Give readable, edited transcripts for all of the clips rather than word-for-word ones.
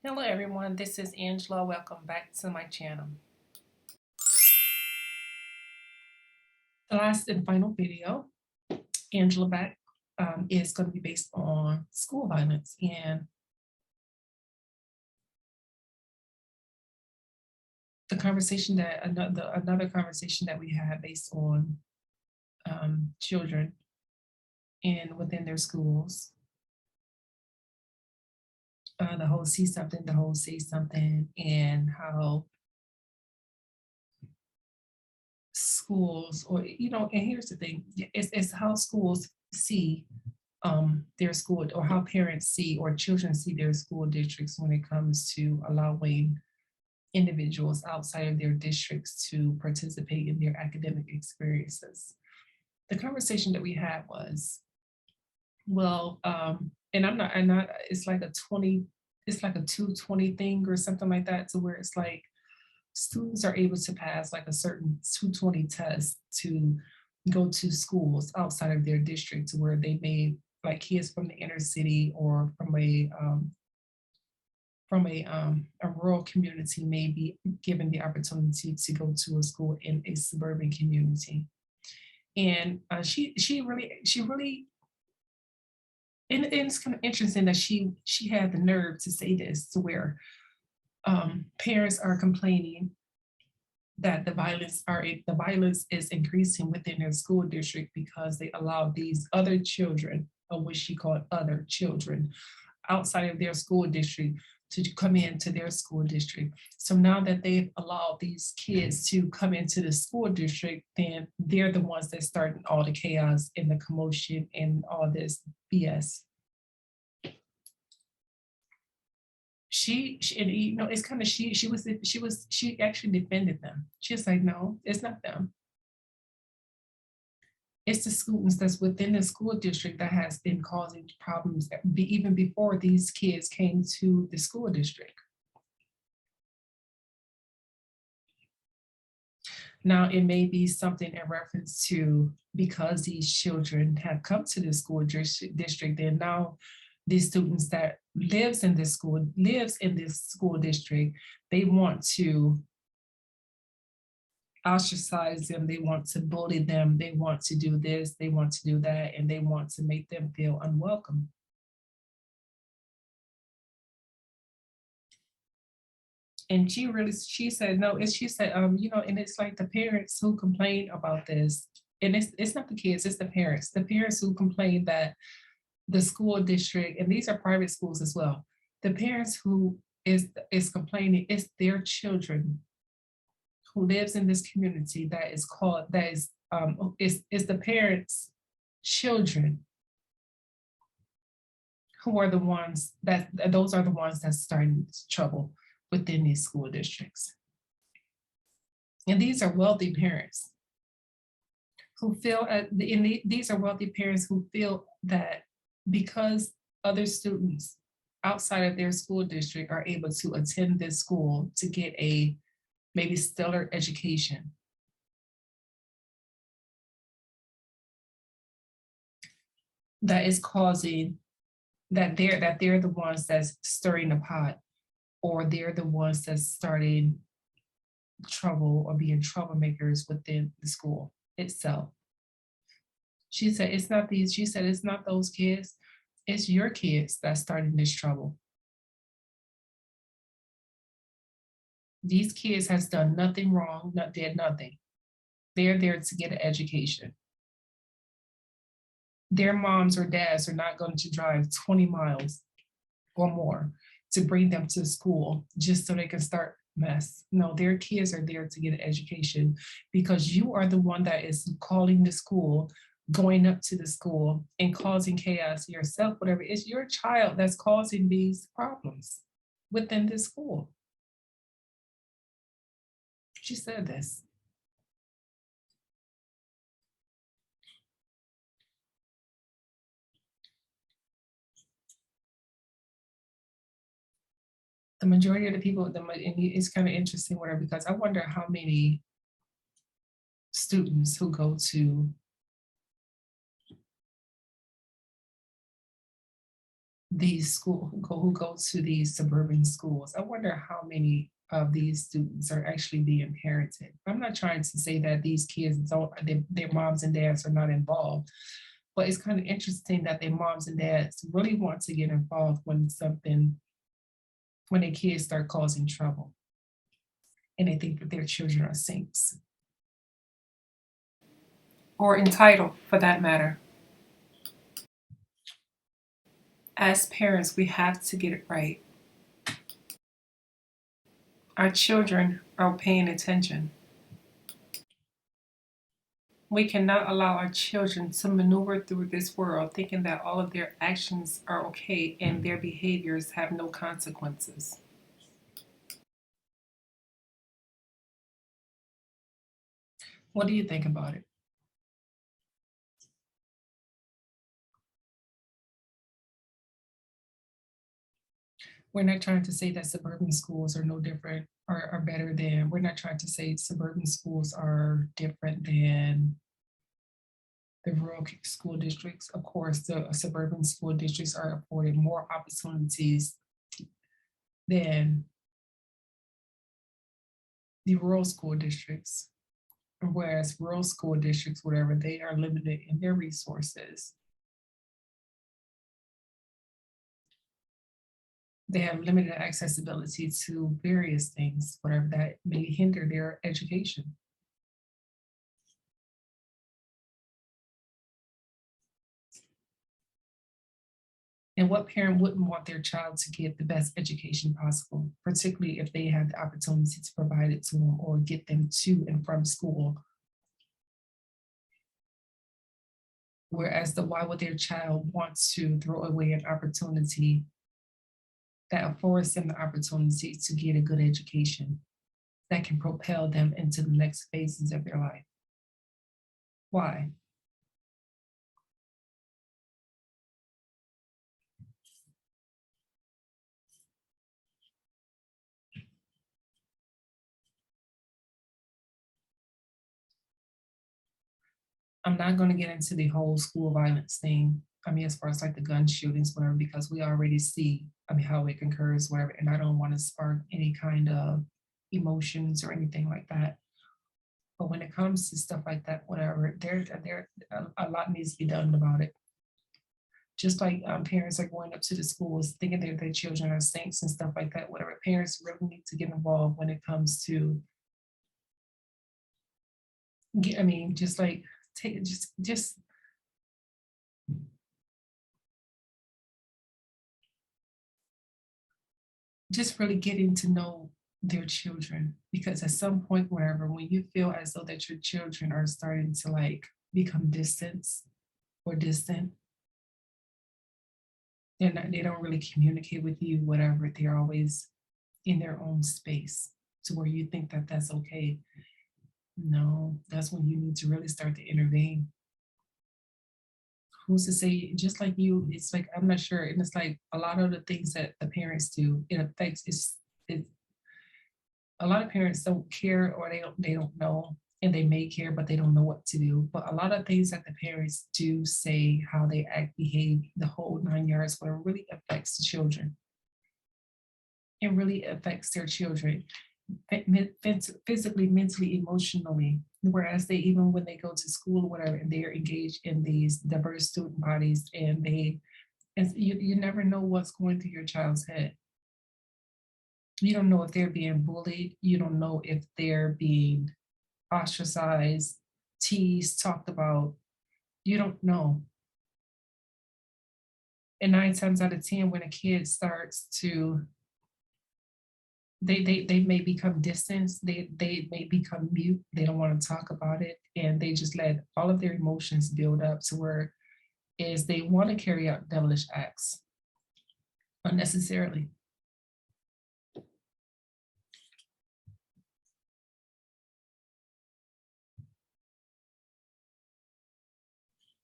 Hello everyone, this is Angela. Welcome back to my channel. The last and final video, Angela back, is going to be based on school violence and the conversation that another conversation that we had based on children and within their schools. The whole see something, the whole say something, and how schools, or and here's the thing, it's how schools see their school, or how parents see or children see their school districts when it comes to allowing individuals outside of their districts to participate in their academic experiences. The conversation that we had was, well, and I'm not, it's like a 20, it's like a 220 thing or something like that, to where it's like students are able to pass like a certain 220 test to go to schools outside of their district, to where they may, like kids from the inner city or from a rural community, may be given the opportunity to go to a school in a suburban community. And she really, and it's kind of interesting that she had the nerve to say this, to where parents are complaining that the violence is increasing within their school district because they allow these other children, or what she called other children, outside of their school district to come into their school district. So now that they've allowed these kids to come into the school district, then they're the ones that start all the chaos and the commotion and all this BS. She and it's kind of, she actually defended them. She's like, no, it's not them. It's the students that's within the school district that has been causing problems even before these kids came to the school district. Now, it may be something in reference to, because these children have come to the school district, then now these students that lives in this school district, they want to ostracize them, they want to bully them, they want to do this, they want to do that, and they want to make them feel unwelcome. And she said no, she said, and it's like the parents who complain about this, and it's not the kids, it's the parents who complain that the school district, and these are private schools as well, the parents who is complaining, it's their children who lives in this community that is called, that is the parents' children who are the ones that, those are the ones that's starting trouble within these school districts. And these are wealthy parents who feel, these are wealthy parents who feel that because other students outside of their school district are able to attend this school to get a maybe stellar education, that is causing, that they're the ones that's stirring the pot, or they're the ones that's starting trouble or being troublemakers within the school itself. She said it's not these, she said it's not those kids, it's your kids that's starting this trouble. These kids has done nothing wrong, not did nothing. They're there to get an education. Their moms or dads are not going to drive 20 miles or more to bring them to school just so they can start mess. No, their kids are there to get an education, because you are the one that is calling the school, going up to the school and causing chaos yourself, whatever. It's your child that's causing these problems within the school. She said this. The majority of the people, and it's kind of interesting, whatever, because I wonder how many students who go to these school who go to these suburban schools. I wonder how many of these students are actually being parented. I'm not trying to say that these kids don't, their moms and dads are not involved, but it's kind of interesting that their moms and dads really want to get involved when their kids start causing trouble and they think that their children are saints. or entitled for that matter. As parents, we have to get it right. Our children are paying attention. We cannot allow our children to maneuver through this world thinking that all of their actions are okay and their behaviors have no consequences. What do you think about it? We're not trying to say that suburban schools are no different or are better than, we're not trying to say suburban schools are different than the rural school districts. Of course, the suburban school districts are afforded more opportunities than the rural school districts. Whereas rural school districts, whatever, they are limited in their resources. They have limited accessibility to various things, whatever that may hinder their education. And what parent wouldn't want their child to get the best education possible, particularly if they have the opportunity to provide it to them or get them to and from school? Whereas why would their child want to throw away an opportunity that affords them the opportunity to get a good education that can propel them into the next phases of their life? Why? I'm not going to get into the whole school violence thing. I mean, as far as like the gun shootings, whatever, because we already see, I mean, how it concurs, whatever, and I don't want to spark any kind of emotions or anything like that. But when it comes to stuff like that, whatever, there a lot needs to be done about it. Just like parents are going up to the schools thinking that their children are saints and stuff like that, whatever, parents really need to get involved when it comes to, I mean, just like take just really getting to know their children, because at some point wherever when you feel as though that your children are starting to like become distant, they don't really communicate with you, whatever, they're always in their own space to where you think that that's okay. No, that's when you need to really start to intervene. Who's to say, just like you, it's like I'm not sure, and it's like a lot of the things that the parents do, it affects, it a lot of parents don't care, or they don't know, and they may care but they don't know what to do. But a lot of things that the parents do, say, how they act, behave, the whole 9 yards, where it really affects the children. It really affects their children physically, mentally, emotionally. Whereas they, even when they go to school or whatever, and they're engaged in these diverse student bodies, and you never know what's going through your child's head. You don't know if they're being bullied. You don't know if they're being ostracized, teased, talked about. You don't know. And 9 times out of 10, when a kid starts to, they may become distant, they may become mute, they don't want to talk about it, and they just let all of their emotions build up to where is they want to carry out devilish acts unnecessarily.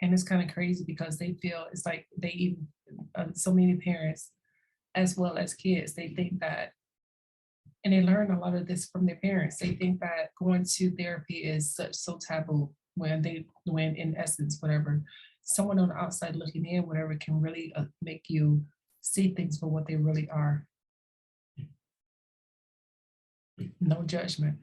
And it's kind of crazy because they feel it's like they even, so many parents as well as kids, they think that, and they learn a lot of this from their parents. They think that going to therapy is so taboo, when in essence, whatever, someone on the outside looking in, whatever, can really make you see things for what they really are. No judgment.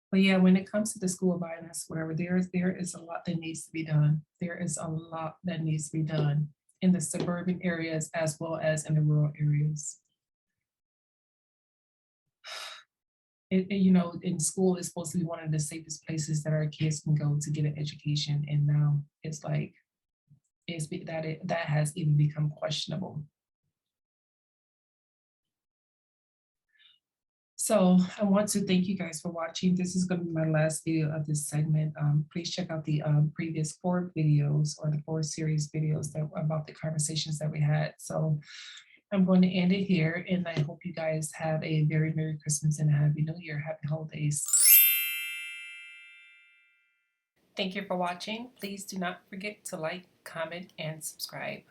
But yeah, when it comes to the school violence, whatever, there is a lot that needs to be done. There is a lot that needs to be done in the suburban areas as well as in the rural areas. In school is supposed to be one of the safest places that our kids can go to get an education, and now it's like that has even become questionable. So I want to thank you guys for watching. This is going to be my last video of this segment. Please check out the previous 4 videos or the 4 series videos that about the conversations that we had. So I'm going to end it here, and I hope you guys have a very Merry Christmas and a Happy New Year. Happy holidays. Thank you for watching. Please do not forget to like, comment, and subscribe.